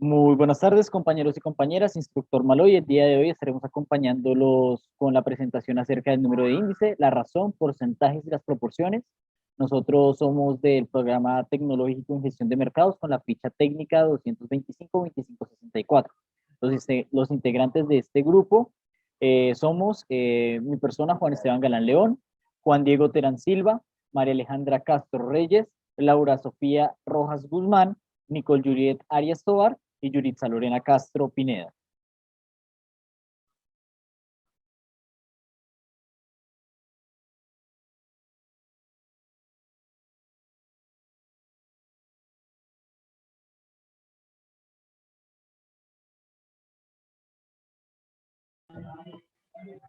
Muy buenas tardes, compañeros y compañeras. Instructor Maloy. El día de hoy estaremos acompañándolos con la presentación acerca del número de índice, la razón, porcentajes y las proporciones. Nosotros somos del programa tecnológico en gestión de mercados con la ficha técnica 225-2564. Los integrantes de este grupo somos mi persona, Juan Esteban Galán León, Juan Diego Terán Silva, María Alejandra Castro Reyes, Laura Sofía Rojas Guzmán, Nicole Juliet Arias Tobar y Yuritza Lorena Castro Pineda.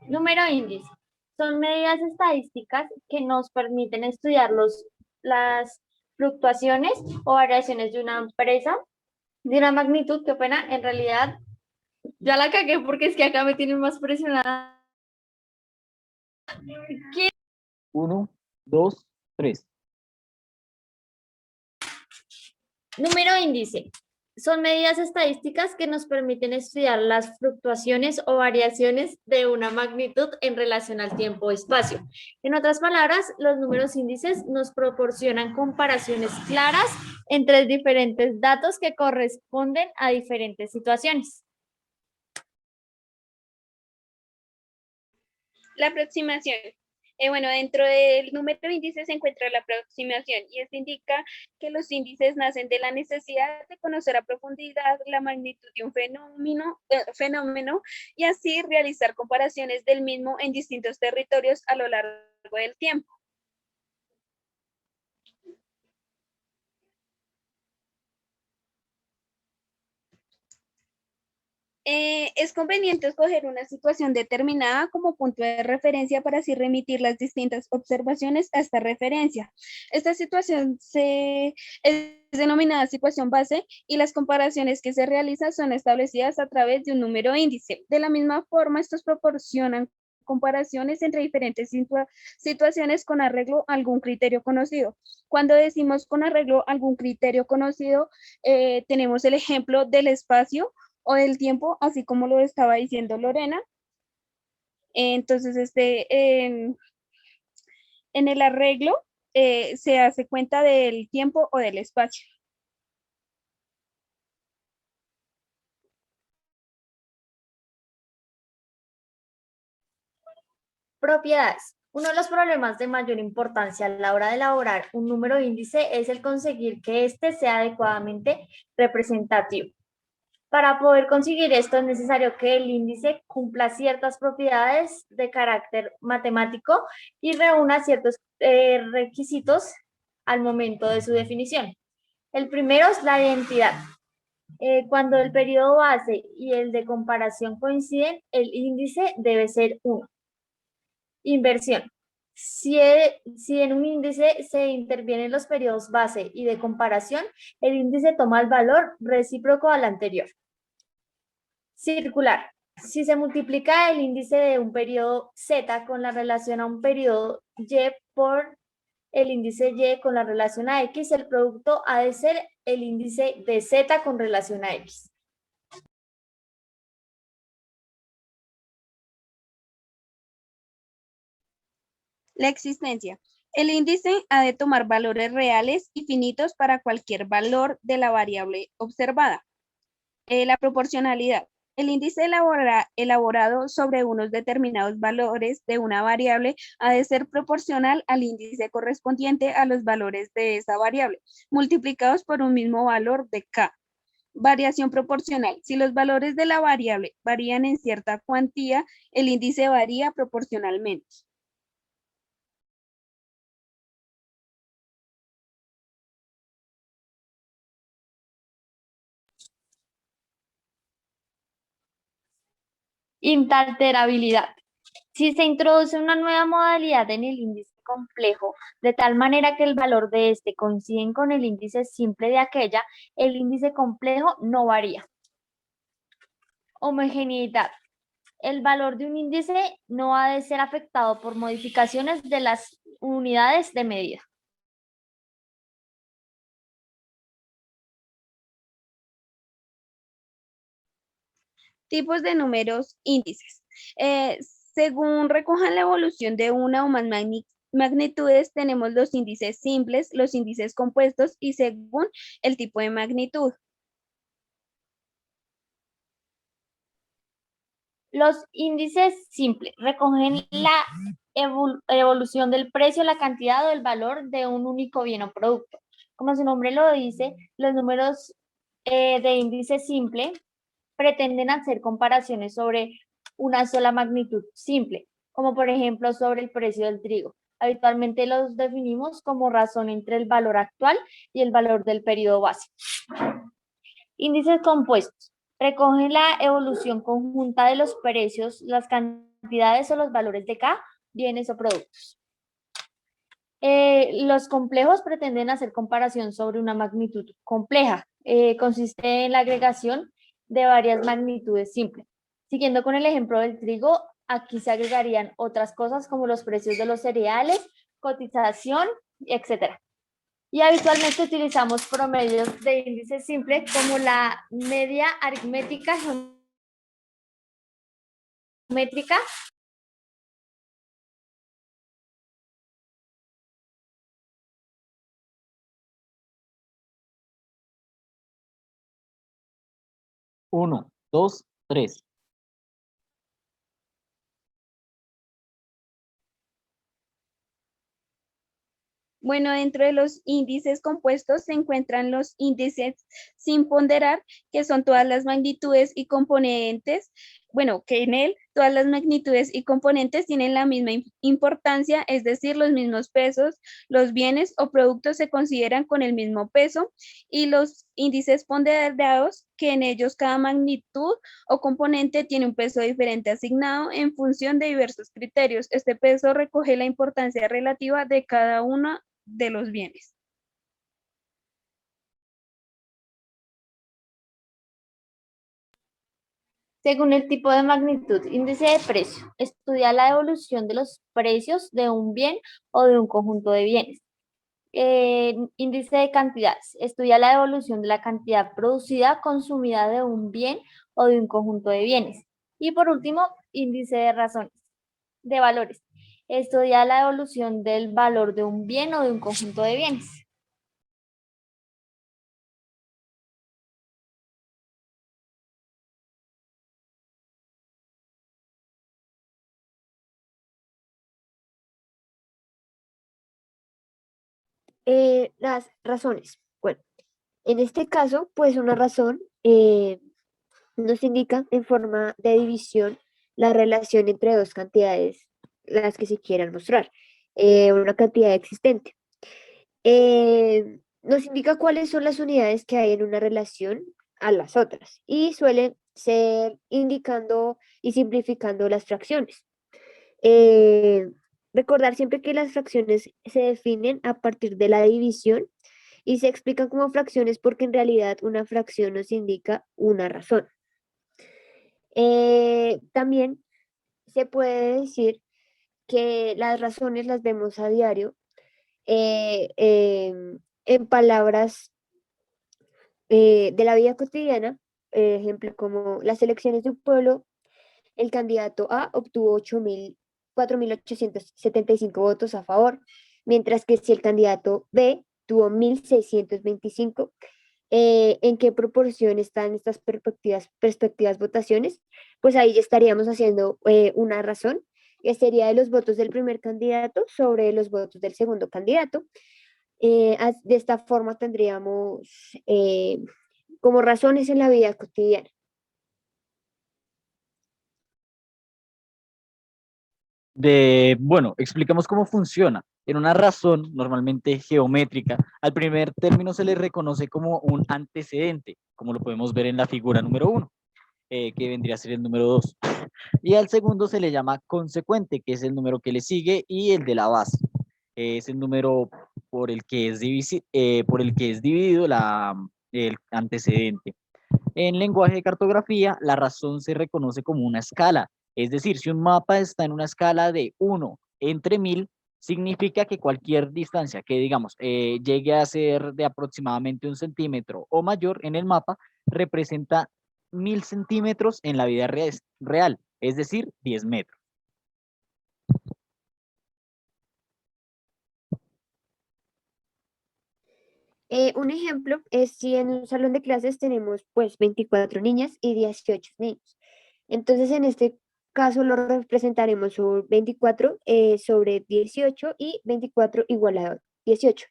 Número índice. Son medidas estadísticas que nos permiten estudiar las fluctuaciones o variaciones de una empresa de una magnitud que pena, en realidad ya la cagué porque es que acá me tienen más presionada. ¿Quién? 1, 2, 3. Número índice. Son medidas estadísticas que nos permiten estudiar las fluctuaciones o variaciones de una magnitud en relación al tiempo o espacio. En otras palabras, los números índices nos proporcionan comparaciones claras entre diferentes datos que corresponden a diferentes situaciones. La aproximación. Bueno, dentro del número índice se encuentra la aproximación y esto indica que los índices nacen de la necesidad de conocer a profundidad la magnitud de un fenómeno y así realizar comparaciones del mismo en distintos territorios a lo largo del tiempo. Es conveniente escoger una situación determinada como punto de referencia para así remitir las distintas observaciones a esta referencia. Esta situación es denominada situación base y las comparaciones que se realizan son establecidas a través de un número índice. De la misma forma, estos proporcionan comparaciones entre diferentes situaciones con arreglo a algún criterio conocido. Cuando decimos con arreglo a algún criterio conocido, tenemos el ejemplo del espacio o del tiempo, así como lo estaba diciendo Lorena. Entonces, en el arreglo se hace cuenta del tiempo o del espacio. Propiedades. Uno de los problemas de mayor importancia a la hora de elaborar un número índice es el conseguir que éste sea adecuadamente representativo. Para poder conseguir esto es necesario que el índice cumpla ciertas propiedades de carácter matemático y reúna ciertos requisitos al momento de su definición. El primero es la identidad. Cuando el periodo base y el de comparación coinciden, el índice debe ser 1. Inversión. Si en un índice se intervienen los periodos base y de comparación, el índice toma el valor recíproco al anterior. Circular. Si se multiplica el índice de un periodo Z con la relación a un periodo Y por el índice Y con la relación a X, el producto ha de ser el índice de Z con relación a X. La existencia. El índice ha de tomar valores reales y finitos para cualquier valor de la variable observada. La proporcionalidad. El índice elaborado sobre unos determinados valores de una variable ha de ser proporcional al índice correspondiente a los valores de esa variable, multiplicados por un mismo valor de K. Variación proporcional. Si los valores de la variable varían en cierta cuantía, el índice varía proporcionalmente. Inalterabilidad. Si se introduce una nueva modalidad en el índice complejo, de tal manera que el valor de este coincide con el índice simple de aquella, el índice complejo no varía. Homogeneidad. El valor de un índice no ha de ser afectado por modificaciones de las unidades de medida. Tipos de números índices. Según recojan la evolución de una o más magnitudes, tenemos los índices simples, los índices compuestos y según el tipo de magnitud. Los índices simples recogen la evolución del precio, la cantidad o el valor de un único bien o producto. Como su nombre lo dice, los números de índice simple pretenden hacer comparaciones sobre una sola magnitud simple, como por ejemplo sobre el precio del trigo. Habitualmente los definimos como razón entre el valor actual y el valor del periodo básico. Índices compuestos. Recogen la evolución conjunta de los precios, las cantidades o los valores de cada bienes o productos. Los complejos pretenden hacer comparación sobre una magnitud compleja. Consiste en la agregación de varias magnitudes simples. Siguiendo con el ejemplo del trigo, aquí se agregarían otras cosas como los precios de los cereales, cotización, etc. Y habitualmente utilizamos promedios de índice simple como la media aritmética, geométrica. Uno, dos, tres. Bueno, dentro de los índices compuestos se encuentran los índices sin ponderar, que son todas las magnitudes y componentes. Bueno, que en él todas las magnitudes y componentes tienen la misma importancia, es decir, los mismos pesos, los bienes o productos se consideran con el mismo peso, y los índices ponderados, que en ellos cada magnitud o componente tiene un peso diferente asignado en función de diversos criterios. Este peso recoge la importancia relativa de cada uno de los bienes. Según el tipo de magnitud, índice de precio, estudia la evolución de los precios de un bien o de un conjunto de bienes. Índice de cantidades, estudia la evolución de la cantidad producida, consumida de un bien o de un conjunto de bienes. Y por último, índice de razones, de valores, estudia la evolución del valor de un bien o de un conjunto de bienes. Las razones. Bueno, en este caso, pues una razón nos indica en forma de división la relación entre dos cantidades, las que se quieran mostrar, una cantidad existente. Nos indica cuáles son las unidades que hay en una relación a las otras y suelen ser indicando y simplificando las fracciones. Eh, Recordar siempre que las fracciones se definen a partir de la división y se explican como fracciones porque en realidad una fracción nos indica una razón. También se puede decir que las razones las vemos a diario en palabras de la vida cotidiana, ejemplo como las elecciones de un pueblo, el candidato A obtuvo 4.875 votos a favor, mientras que si el candidato B tuvo 1.625, ¿en qué proporción están estas perspectivas votaciones? Pues ahí ya estaríamos haciendo una razón, que sería de los votos del primer candidato sobre los votos del segundo candidato. De esta forma tendríamos como razones en la vida cotidiana. Bueno, explicamos cómo funciona. En una razón normalmente geométrica, al primer término se le reconoce como un antecedente, como lo podemos ver en la figura número 1, que vendría a ser el número 2. Y al segundo se le llama consecuente, que es el número que le sigue, y el de la base. Es el número por el que es, por el que es dividido el antecedente. En lenguaje de cartografía, la razón se reconoce como una escala. Es decir, si un mapa está en una escala de 1 entre 1000, significa que cualquier distancia que, digamos, llegue a ser de aproximadamente 1 centímetro o mayor en el mapa, representa 1000 centímetros en la vida real, es decir, 10 metros. Un ejemplo es si en un salón de clases tenemos pues 24 niñas y 18 niños. Entonces en este caso lo representaremos sobre 24 sobre 18 y 24 igual a 18.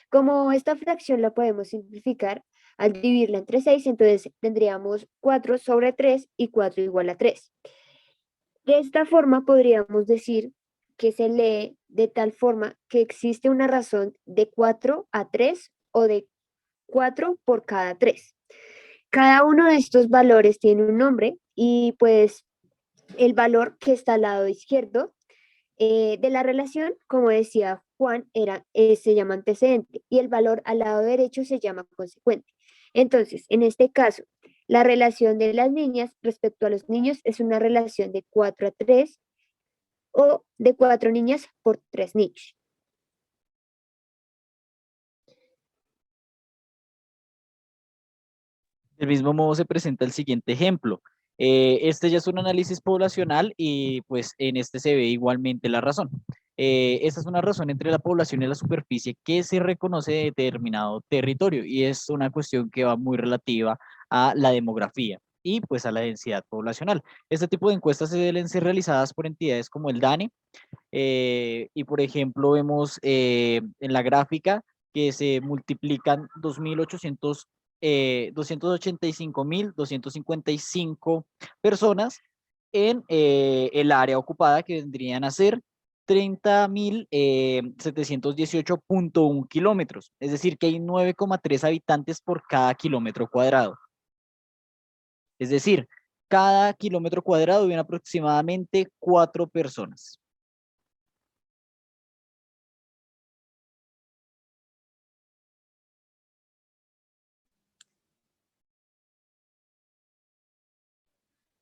Como esta fracción la podemos simplificar al dividirla entre 6, entonces tendríamos 4 sobre 3 y 4 igual a 3. De esta forma podríamos decir que se lee de tal forma que existe una razón de 4 a 3 o de 4 por cada 3. Cada uno de estos valores tiene un nombre y pues el valor que está al lado izquierdo de la relación, como decía Juan, se llama antecedente y el valor al lado derecho se llama consecuente. Entonces, en este caso, la relación de las niñas respecto a los niños es una relación de 4 a 3 o de 4 niñas por 3 niños. Del mismo modo se presenta el siguiente ejemplo. Este ya es un análisis poblacional y pues en este se ve igualmente la razón. Esta es una razón entre la población y la superficie que se reconoce de determinado territorio y es una cuestión que va muy relativa a la demografía y pues a la densidad poblacional. Este tipo de encuestas se deben ser realizadas por entidades como el DANE y por ejemplo vemos en la gráfica que se multiplican 285.255 personas en el área ocupada que vendrían a ser 30.718.1 kilómetros, es decir, que hay 9,3 habitantes por cada kilómetro cuadrado. Es decir, cada kilómetro cuadrado viven aproximadamente 4 personas.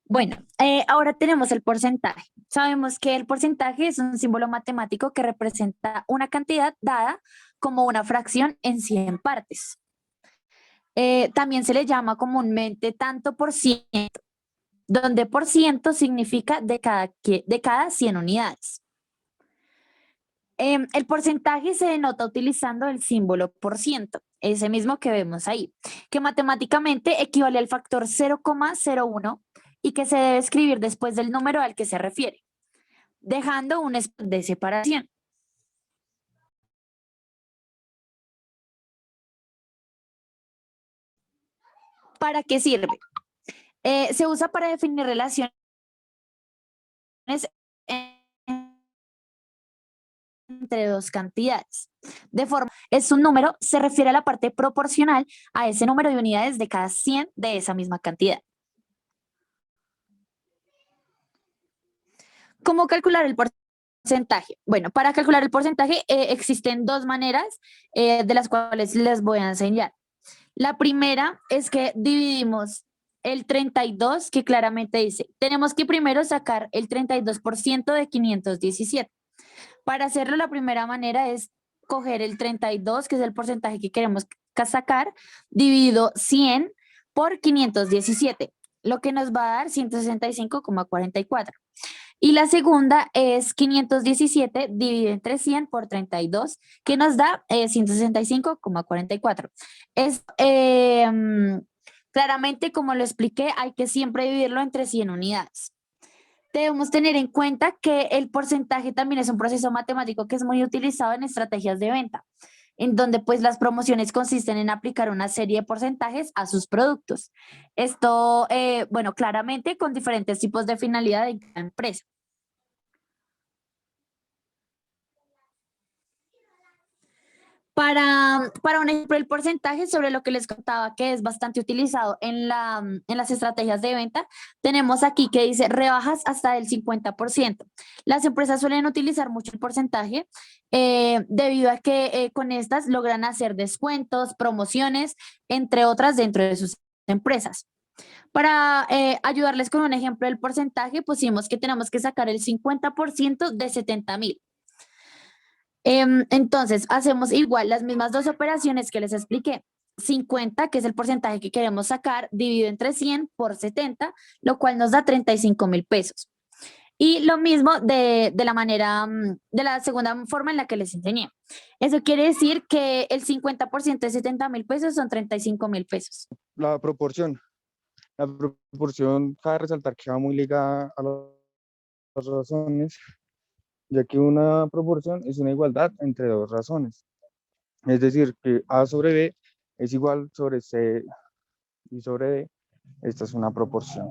Bueno, ahora tenemos el porcentaje. Sabemos que el porcentaje es un símbolo matemático que representa una cantidad dada como una fracción en 100 partes. También se le llama comúnmente tanto por ciento, donde por ciento significa de cada 100 unidades. El porcentaje se denota utilizando el símbolo por ciento, ese mismo que vemos ahí, que matemáticamente equivale al factor 0,01 y que se debe escribir después del número al que se refiere, dejando un espacio de separación. ¿Para qué sirve? Se usa para definir relaciones entre dos cantidades. De forma, es un número, se refiere a la parte proporcional a ese número de unidades de cada 100 de esa misma cantidad. ¿Cómo calcular el porcentaje? Bueno, para calcular el porcentaje existen dos maneras de las cuales les voy a enseñar. La primera es que dividimos el 32, que claramente dice, tenemos que primero sacar el 32% de 517. Para hacerlo, la primera manera es coger el 32, que es el porcentaje que queremos sacar, dividido 100 por 517, lo que nos va a dar 165,44. Y la segunda es 517 dividido entre 100 por 32, que nos da 165,44. Es claramente, como lo expliqué, hay que siempre dividirlo entre 100 unidades. Debemos tener en cuenta que el porcentaje también es un proceso matemático que es muy utilizado en estrategias de venta, en donde pues las promociones consisten en aplicar una serie de porcentajes a sus productos. Esto, bueno, claramente con diferentes tipos de finalidad de cada empresa. Para un ejemplo, el porcentaje sobre lo que les contaba que es bastante utilizado en las estrategias de venta, tenemos aquí que dice rebajas hasta el 50%. Las empresas suelen utilizar mucho el porcentaje debido a que con estas logran hacer descuentos, promociones, entre otras dentro de sus empresas. Para ayudarles con un ejemplo del porcentaje, pusimos que tenemos que sacar el 50% de 70,000. Entonces, hacemos igual las mismas dos operaciones que les expliqué. 50, que es el porcentaje que queremos sacar, dividido entre 100 por 70, lo cual nos da 35.000 pesos. Y lo mismo de la manera, de la segunda forma en la que les enseñé. Eso quiere decir que el 50% de 70.000 pesos son 35.000 pesos. La proporción cabe resaltar que va muy ligada a las razones, ya que una proporción es una igualdad entre dos razones. Es decir, que A sobre B es igual sobre C y sobre D. Esta es una proporción.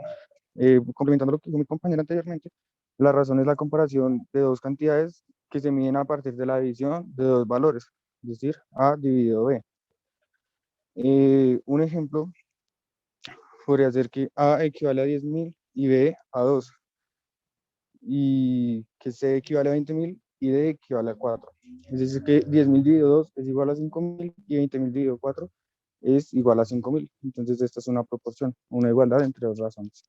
Complementando lo que dijo mi compañera anteriormente, la razón es la comparación de dos cantidades que se miden a partir de la división de dos valores, es decir, A dividido B. Un ejemplo podría ser que A equivale a 10.000 y B a 2, y que C equivale a 20.000 y D equivale a 4. Es decir, que 10.000 dividido 2 es igual a 5.000 y 20.000 dividido 4 es igual a 5.000. Entonces esta es una proporción, una igualdad entre dos razones.